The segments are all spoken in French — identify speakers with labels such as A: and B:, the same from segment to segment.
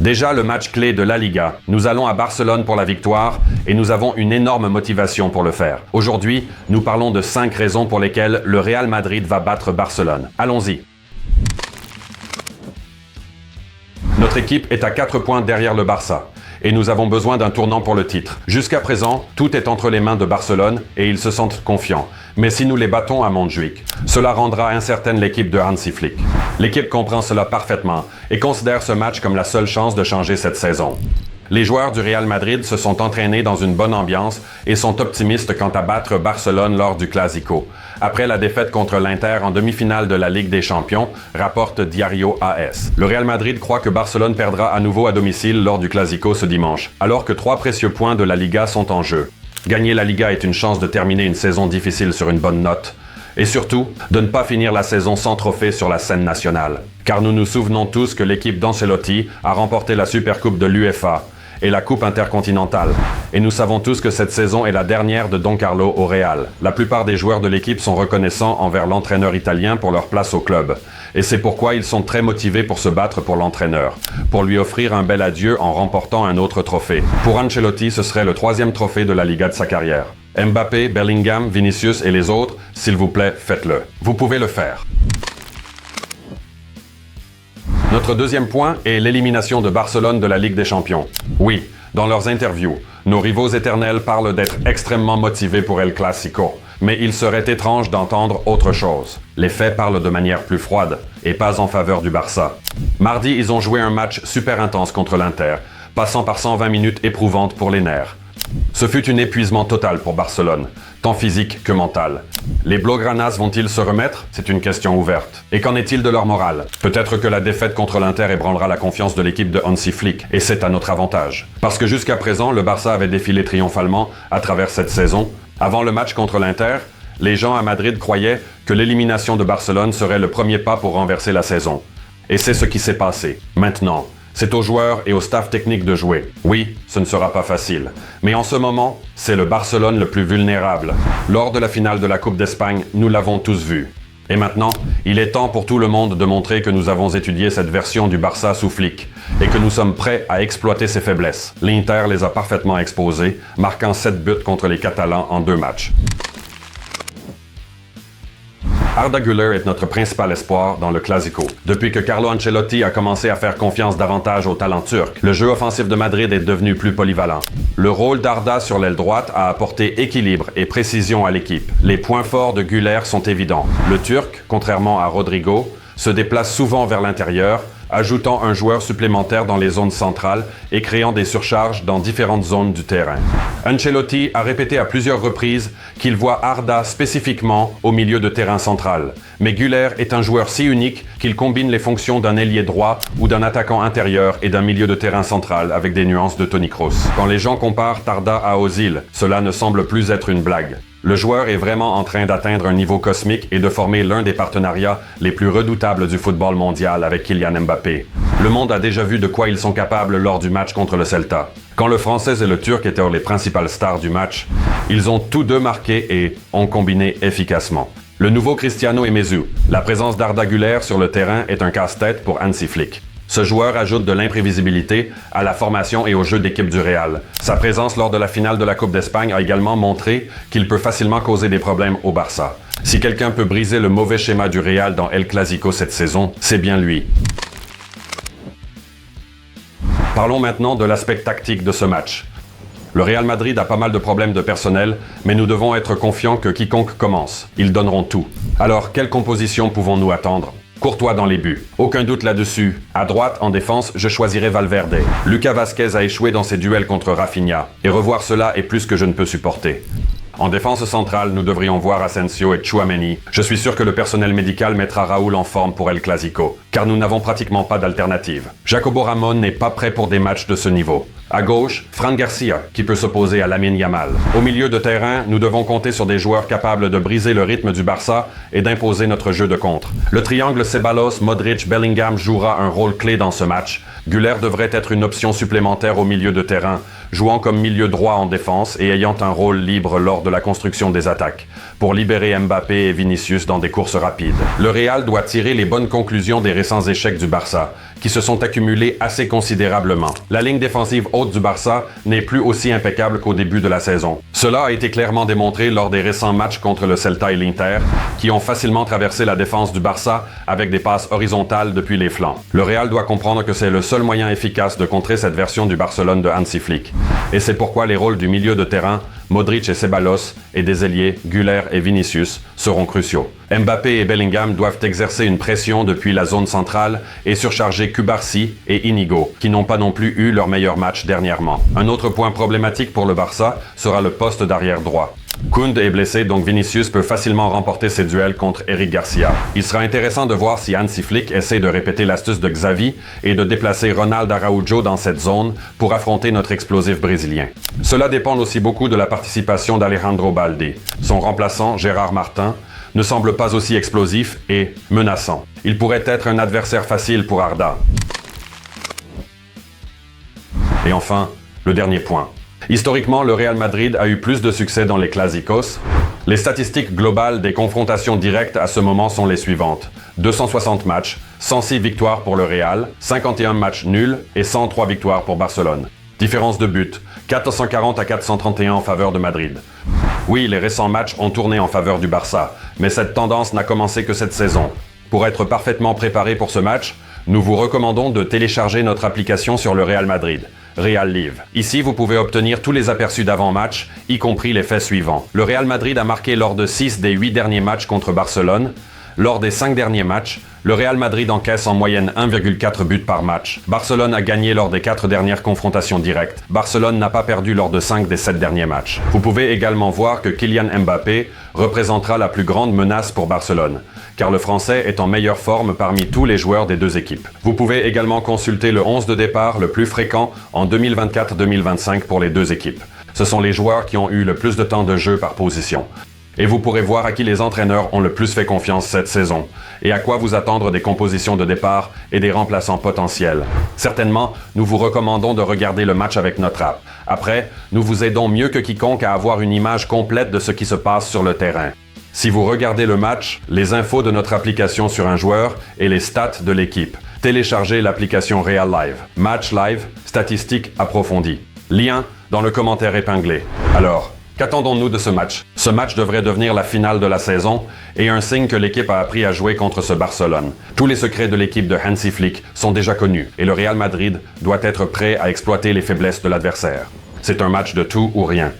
A: Déjà le match clé de la Liga. Nous allons à Barcelone pour la victoire et nous avons une énorme motivation pour le faire. Aujourd'hui, nous parlons de 5 raisons pour lesquelles le Real Madrid va battre Barcelone. Allons-y. Notre équipe est à 4 points derrière le Barça et nous avons besoin d'un tournant pour le titre. Jusqu'à présent, tout est entre les mains de Barcelone et ils se sentent confiants. Mais si nous les battons à Montjuïc, cela rendra incertaine l'équipe de Hansi Flick. L'équipe comprend cela parfaitement et considère ce match comme la seule chance de changer cette saison. Les joueurs du Real Madrid se sont entraînés dans une bonne ambiance et sont optimistes quant à battre Barcelone lors du Clasico. Après la défaite contre l'Inter en demi-finale de la Ligue des Champions, rapporte Diario AS. Le Real Madrid croit que Barcelone perdra à nouveau à domicile lors du Clasico ce dimanche, alors que 3 précieux points de la Liga sont en jeu. Gagner la Liga est une chance de terminer une saison difficile sur une bonne note. Et surtout, de ne pas finir la saison sans trophée sur la scène nationale. Car nous nous souvenons tous que l'équipe d'Ancelotti a remporté la Supercoupe de l'UEFA et la Coupe intercontinentale. Et nous savons tous que cette saison est la dernière de Don Carlo au Real. La plupart des joueurs de l'équipe sont reconnaissants envers l'entraîneur italien pour leur place au club. Et c'est pourquoi ils sont très motivés pour se battre pour l'entraîneur, pour lui offrir un bel adieu en remportant un autre trophée. Pour Ancelotti, ce serait le 3e trophée de la Liga de sa carrière. Mbappé, Bellingham, Vinicius et les autres, s'il vous plaît, faites-le. Vous pouvez le faire. Notre deuxième point est l'élimination de Barcelone de la Ligue des Champions. Oui, dans leurs interviews, nos rivaux éternels parlent d'être extrêmement motivés pour El Clasico. Mais il serait étrange d'entendre autre chose. Les faits parlent de manière plus froide, et pas en faveur du Barça. Mardi, ils ont joué un match super intense contre l'Inter, passant par 120 minutes éprouvantes pour les nerfs. Ce fut un épuisement total pour Barcelone, tant physique que mental. Les Blaugranas vont-ils se remettre? C'est une question ouverte. Et qu'en est-il de leur morale? Peut-être que la défaite contre l'Inter ébranlera la confiance de l'équipe de Hansi Flick, et c'est à notre avantage. Parce que jusqu'à présent, le Barça avait défilé triomphalement à travers cette saison. Avant le match contre l'Inter, les gens à Madrid croyaient que l'élimination de Barcelone serait le premier pas pour renverser la saison. Et c'est ce qui s'est passé. Maintenant, c'est aux joueurs et au staff technique de jouer. Oui, ce ne sera pas facile. Mais en ce moment, c'est le Barcelone le plus vulnérable. Lors de la finale de la Coupe d'Espagne, nous l'avons tous vu. Et maintenant, il est temps pour tout le monde de montrer que nous avons étudié cette version du Barça sous Flick et que nous sommes prêts à exploiter ses faiblesses. L'Inter les a parfaitement exposés, marquant 7 buts contre les Catalans en 2 matchs. Arda Güler est notre principal espoir dans le Clasico. Depuis que Carlo Ancelotti a commencé à faire confiance davantage au talent turc, le jeu offensif de Madrid est devenu plus polyvalent. Le rôle d'Arda sur l'aile droite a apporté équilibre et précision à l'équipe. Les points forts de Güler sont évidents. Le Turc, contrairement à Rodrigo, se déplace souvent vers l'intérieur, ajoutant un joueur supplémentaire dans les zones centrales et créant des surcharges dans différentes zones du terrain. Ancelotti a répété à plusieurs reprises qu'il voit Arda spécifiquement au milieu de terrain central. Mais Güler est un joueur si unique qu'il combine les fonctions d'un ailier droit ou d'un attaquant intérieur et d'un milieu de terrain central avec des nuances de Toni Kroos. Quand les gens comparent Arda à Ozil, cela ne semble plus être une blague. Le joueur est vraiment en train d'atteindre un niveau cosmique et de former l'un des partenariats les plus redoutables du football mondial avec Kylian Mbappé. Le monde a déjà vu de quoi ils sont capables lors du match contre le Celta. Quand le Français et le Turc étaient les principales stars du match, ils ont tous deux marqué et ont combiné efficacement. Le nouveau Cristiano Emizu, la présence d'Arda Güler sur le terrain est un casse-tête pour Hansi Flick. Ce joueur ajoute de l'imprévisibilité à la formation et au jeu d'équipe du Real. Sa présence lors de la finale de la Coupe d'Espagne a également montré qu'il peut facilement causer des problèmes au Barça. Si quelqu'un peut briser le mauvais schéma du Real dans El Clasico cette saison, c'est bien lui. Parlons maintenant de l'aspect tactique de ce match. Le Real Madrid a pas mal de problèmes de personnel, mais nous devons être confiants que quiconque commence, ils donneront tout. Alors, quelle composition pouvons-nous attendre? Courtois dans les buts. Aucun doute là-dessus. À droite, en défense, je choisirais Valverde. Lucas Vazquez a échoué dans ses duels contre Rafinha. Et revoir cela est plus que je ne peux supporter. En défense centrale, nous devrions voir Asensio et Tchouaméni. Je suis sûr que le personnel médical mettra Raúl en forme pour El Clasico, car nous n'avons pratiquement pas d'alternative. Jacobo Ramón n'est pas prêt pour des matchs de ce niveau. À gauche, Fran Garcia, qui peut s'opposer à Lamine Yamal. Au milieu de terrain, nous devons compter sur des joueurs capables de briser le rythme du Barça et d'imposer notre jeu de contre. Le triangle Ceballos, Modric, Bellingham jouera un rôle clé dans ce match. Güler devrait être une option supplémentaire au milieu de terrain, jouant comme milieu droit en défense et ayant un rôle libre lors de la construction des attaques, pour libérer Mbappé et Vinicius dans des courses rapides. Le Real doit tirer les bonnes conclusions des récents échecs du Barça, qui se sont accumulés assez considérablement. La ligne défensive haute du Barça n'est plus aussi impeccable qu'au début de la saison. Cela a été clairement démontré lors des récents matchs contre le Celta et l'Inter, qui ont facilement traversé la défense du Barça avec des passes horizontales depuis les flancs. Le Real doit comprendre que c'est le seul moyen efficace de contrer cette version du Barcelone de Hansi Flick. Et c'est pourquoi les rôles du milieu de terrain, Modric et Ceballos, et des ailiers, Güler et Vinicius, seront cruciaux. Mbappé et Bellingham doivent exercer une pression depuis la zone centrale et surcharger Cubarsí et Inigo, qui n'ont pas non plus eu leur meilleur match dernièrement. Un autre point problématique pour le Barça sera le poste d'arrière droit. Koundé est blessé, donc Vinicius peut facilement remporter ses duels contre Eric Garcia. Il sera intéressant de voir si Hansi Flick essaie de répéter l'astuce de Xavi et de déplacer Ronald Araujo dans cette zone pour affronter notre explosif brésilien. Cela dépend aussi beaucoup de la participation d'Alejandro Balde. Son remplaçant, Gérard Martin, ne semble pas aussi explosif et menaçant. Il pourrait être un adversaire facile pour Arda. Et enfin, le dernier point. Historiquement, le Real Madrid a eu plus de succès dans les Clásicos. Les statistiques globales des confrontations directes à ce moment sont les suivantes. 260 matchs, 106 victoires pour le Real, 51 matchs nuls et 103 victoires pour Barcelone. Différence de but, 440 à 431 en faveur de Madrid. Oui, les récents matchs ont tourné en faveur du Barça, mais cette tendance n'a commencé que cette saison. Pour être parfaitement préparé pour ce match, nous vous recommandons de télécharger notre application sur le Real Madrid. Real Live. Ici, vous pouvez obtenir tous les aperçus d'avant-match, y compris les faits suivants. Le Real Madrid a marqué lors de 6 des 8 derniers matchs contre Barcelone. Lors des 5 derniers matchs, le Real Madrid encaisse en moyenne 1,4 buts par match. Barcelone a gagné lors des 4 dernières confrontations directes. Barcelone n'a pas perdu lors de 5 des 7 derniers matchs. Vous pouvez également voir que Kylian Mbappé représentera la plus grande menace pour Barcelone, car le Français est en meilleure forme parmi tous les joueurs des deux équipes. Vous pouvez également consulter le 11 de départ le plus fréquent en 2024-2025 pour les deux équipes. Ce sont les joueurs qui ont eu le plus de temps de jeu par position. Et vous pourrez voir à qui les entraîneurs ont le plus fait confiance cette saison, et à quoi vous attendre des compositions de départ et des remplaçants potentiels. Certainement, nous vous recommandons de regarder le match avec notre app. Après, nous vous aidons mieux que quiconque à avoir une image complète de ce qui se passe sur le terrain. Si vous regardez le match, les infos de notre application sur un joueur et les stats de l'équipe. Téléchargez l'application Real Live. Match Live, statistiques approfondies. Lien dans le commentaire épinglé. Alors, qu'attendons-nous de ce match? Ce match devrait devenir la finale de la saison et un signe que l'équipe a appris à jouer contre ce Barcelone. Tous les secrets de l'équipe de Hansi Flick sont déjà connus et le Real Madrid doit être prêt à exploiter les faiblesses de l'adversaire. C'est un match de tout ou rien.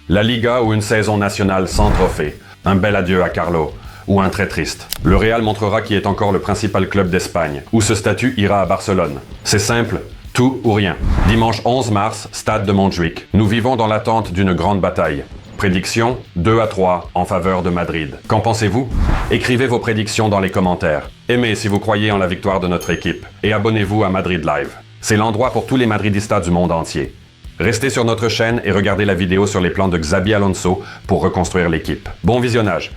A: La Liga ou une saison nationale sans trophée. Un bel adieu à Carlo. Ou un très triste. Le Real montrera qui est encore le principal club d'Espagne, où ce statut ira à Barcelone. C'est simple. Tout ou rien. Dimanche 11 mars, stade de Montjuïc. Nous vivons dans l'attente d'une grande bataille. Prédiction 2-3 en faveur de Madrid. Qu'en pensez-vous? Écrivez vos prédictions dans les commentaires. Aimez si vous croyez en la victoire de notre équipe. Et abonnez-vous à Madrid Live. C'est l'endroit pour tous les madridistas du monde entier. Restez sur notre chaîne et regardez la vidéo sur les plans de Xabi Alonso pour reconstruire l'équipe. Bon visionnage!